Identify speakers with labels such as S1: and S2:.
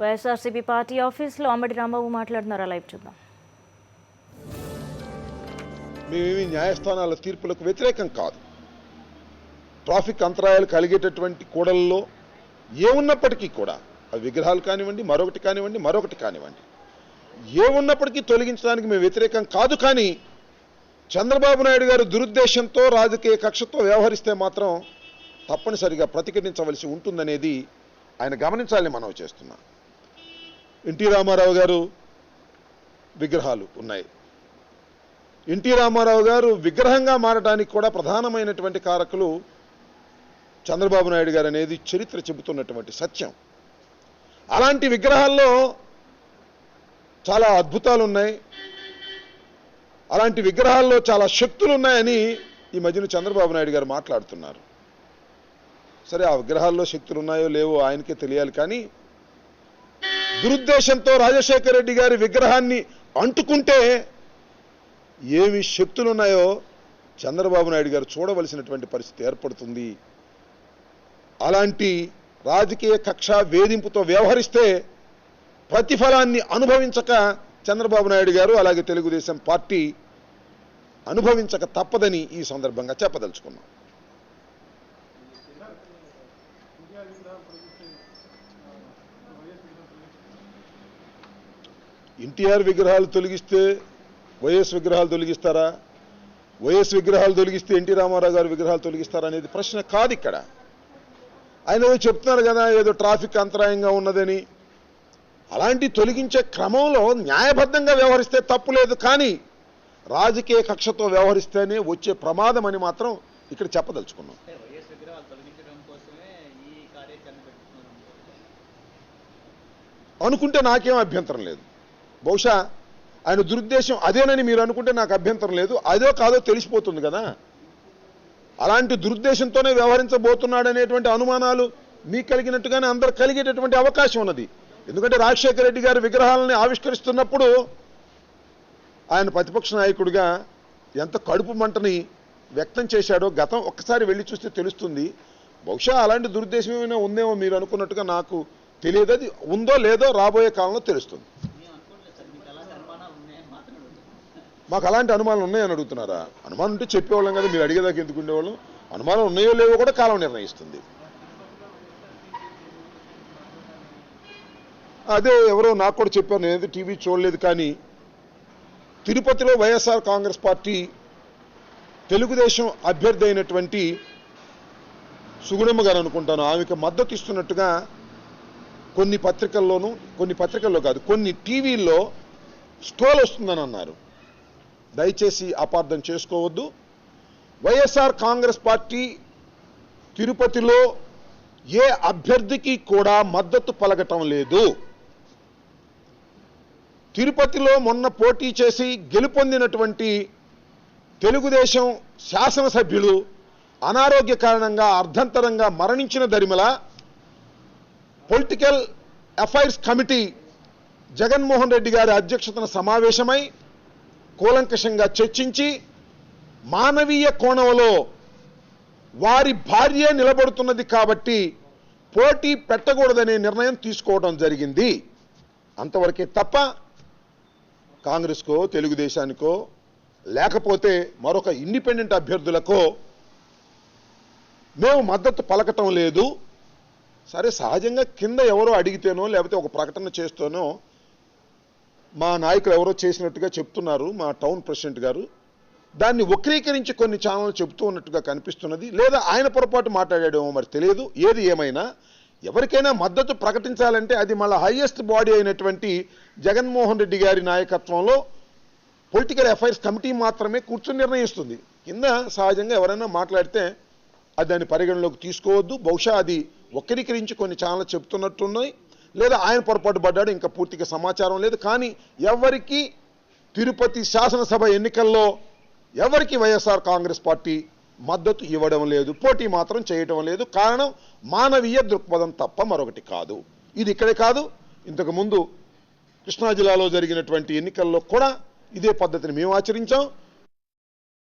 S1: YSRCP party ఆఫీస్లో అంబటి రాంబాబు మాట్లాడుతున్నారు. Live చూద్దాం.
S2: మేమేమి న్యాయస్థానాల తీర్పులకు వ్యతిరేకం కాదు. ట్రాఫిక్ అంతరాయాలు కలిగేటటువంటి కూడల్లో ఏమున్నప్పటికీ కూడా అవి విగ్రహాలు కానివ్వండి, మరొకటి కానివ్వండి, ఏమున్నప్పటికీ తొలగించడానికి మేము వ్యతిరేకం కాదు. కానీ చంద్రబాబు నాయుడు గారు దురుద్దేశంతో రాజకీయ కక్షతో వ్యవహరిస్తే మాత్రం తప్పనిసరిగా ప్రతిఘటించవలసి ఉంటుందనేది ఆయన గమనించాలని మనవి చేస్తున్నాం. ఎన్టీ రామారావు గారు విగ్రహాలు ఉన్నాయి. ఎన్టీ రామారావు గారు విగ్రహంగా మారడానికి కూడా ప్రధానమైనటువంటి కారకులు చంద్రబాబు నాయుడు గారు అనేది చరిత్ర చెబుతున్నటువంటి సత్యం. అలాంటి విగ్రహాల్లో చాలా అద్భుతాలు ఉన్నాయి, అలాంటి విగ్రహాల్లో చాలా శక్తులు ఉన్నాయని ఈ మధ్యన చంద్రబాబు నాయుడు గారు మాట్లాడుతున్నారు. సరే, ఆ విగ్రహాల్లో శక్తులు ఉన్నాయో లేవో ఆయనకే తెలియాలి. కానీ దురుద్దేశంతో రాజశేఖర రెడ్డి గారి విగ్రహాన్ని అంటుకుంటే ఏమి శక్తులున్నాయో చంద్రబాబు నాయుడు గారు చూడవలసినటువంటి పరిస్థితి ఏర్పడుతుంది. అలాంటి రాజకీయ కక్ష వేధింపుతో వ్యవహరిస్తే ప్రతిఫలాన్ని అనుభవించక చంద్రబాబు నాయుడు గారు అలాగే తెలుగుదేశం పార్టీ అనుభవించక తప్పదని ఈ సందర్భంగా చెప్పదలుచుకున్నాం. ఎన్టీఆర్ విగ్రహాలు తొలగిస్తే వైఎస్ విగ్రహాలు తొలగిస్తారా? వైఎస్ విగ్రహాలు తొలగిస్తే ఎన్టీ రామారావు గారి విగ్రహాలు తొలగిస్తారా అనేది ప్రశ్న కాదు. ఇక్కడ ఆయన ఏదో చెప్తున్నారు కదా, ఏదో ట్రాఫిక్ అంతరాయంగా ఉన్నదని. అలాంటి తొలగించే క్రమంలో న్యాయబద్ధంగా వ్యవహరిస్తే తప్పు లేదు. కానీ రాజకీయ కక్షతో వ్యవహరిస్తేనే వచ్చే ప్రమాదం అని మాత్రం ఇక్కడ చెప్పదలుచుకున్నాం. అనుకుంటే నాకేం అభ్యంతరం లేదు. బహుశా ఆయన దురుద్దేశం అదేనని మీరు అనుకుంటే నాకు అభ్యంతరం లేదు. అదో కాదో తెలిసిపోతుంది కదా. అలాంటి దురుద్దేశంతోనే వ్యవహరించబోతున్నాడనేటువంటి అనుమానాలు మీకు కలిగినట్టుగానే అందరు కలిగేటటువంటి అవకాశం ఉన్నది. ఎందుకంటే రాజశేఖర రెడ్డి గారి విగ్రహాలని ఆవిష్కరిస్తున్నప్పుడు ఆయన ప్రతిపక్ష నాయకుడిగా ఎంత కడుపు మంటని వ్యక్తం చేశాడో గతం ఒక్కసారి వెళ్ళి చూస్తే తెలుస్తుంది. బహుశా అలాంటి దురుద్దేశం ఏమైనా ఉందేమో మీరు అనుకున్నట్టుగా నాకు తెలియదు. అది ఉందో లేదో రాబోయే కాలంలో తెలుస్తుంది. మాకు అలాంటి అనుమానాలు ఉన్నాయని అడుగుతున్నారా? అనుమానం ఉంటే చెప్పేవాళ్ళం కదా, మీరు అడిగేదాకా ఎందుకు ఉండేవాళ్ళం? అనుమానం ఉన్నాయో లేవో కూడా కాలం నిర్ణయిస్తుంది. అదే ఎవరో నాకు కూడా చెప్పారు, నేనైతే టీవీ చూడలేదు. కానీ తిరుపతిలో వైఎస్ఆర్ కాంగ్రెస్ పార్టీ తెలుగుదేశం అభ్యర్థి అయినటువంటి సుగుణమ్మ గారు అనుకుంటాను, ఆమెకు మద్దతు ఇస్తున్నట్టుగా కొన్ని పత్రికల్లో కాదు, కొన్ని టీవీల్లో స్టోల్ వస్తుందని అన్నారు. దయచేసి అపార్థం చేసుకోవద్దు. వైఎస్ఆర్ కాంగ్రెస్ పార్టీ తిరుపతిలో ఏ అభ్యర్థికి కూడా మద్దతు పలకటం లేదు. తిరుపతిలో మొన్న పోటీ చేసి గెలుపొందినటువంటి తెలుగుదేశం శాసనసభ్యులు అనారోగ్య కారణంగా అర్ధంతరంగా మరణించిన దరిమిల political affairs committee Jaganmohan Reddy గారి అధ్యక్షతన సమావేశమై కూలంకషంగా చర్చించి మానవీయ కోణంలో వారి భార్య నిలబడుతున్నది కాబట్టి పోటీ పెట్టకూడదనే నిర్ణయం తీసుకోవడం జరిగింది. అంతవరకే తప్ప కాంగ్రెస్కో తెలుగుదేశానికో లేకపోతే మరొక ఇండిపెండెంట్ అభ్యర్థులకో మేము మద్దతు పలకటం లేదు. సరే, సహజంగా కింద ఎవరో అడిగితేనో లేకపోతే ఒక ప్రకటన చేస్తేనో మా నాయకులు ఎవరో చేసినట్టుగా చెప్తున్నారు మా టౌన్ ప్రెసిడెంట్ గారు. దాన్ని వక్రీకరించి కొన్ని ఛానళ్ళు చెబుతూ ఉన్నట్టుగా కనిపిస్తున్నది. లేదా ఆయన పొరపాటు మాట్లాడాడేమో మరి తెలియదు. ఏది ఏమైనా ఎవరికైనా మద్దతు ప్రకటించాలంటే అది మళ్ళీ హైయెస్ట్ బాడీ అయినటువంటి జగన్మోహన్ రెడ్డి గారి నాయకత్వంలో పొలిటికల్ అఫైర్స్ కమిటీ మాత్రమే కూర్చొని నిర్ణయిస్తుంది. కింద సహజంగా ఎవరైనా మాట్లాడితే అది దాన్ని పరిగణలోకి తీసుకోవద్దు. బహుశా అది వక్రీకరించి కొన్ని ఛానళ్ళు చెప్తున్నట్టున్నాయి, లేదా ఆయన పొరపాటు పడ్డాడు, ఇంకా పూర్తిగా సమాచారం లేదు. కానీ ఎవరికి తిరుపతి శాసనసభ ఎన్నికల్లో ఎవరికి వైఎస్ఆర్ కాంగ్రెస్ పార్టీ మద్దతు ఇవ్వడం లేదు, పోటీ మాత్రం చేయటం లేదు. కారణం మానవీయ దృక్పథం తప్ప మరొకటి కాదు. ఇది ఇక్కడే కాదు, ఇంతకుముందు కృష్ణా జిల్లాలో జరిగినటువంటి ఎన్నికల్లో కూడా ఇదే పద్ధతిని మేము ఆచరించాం.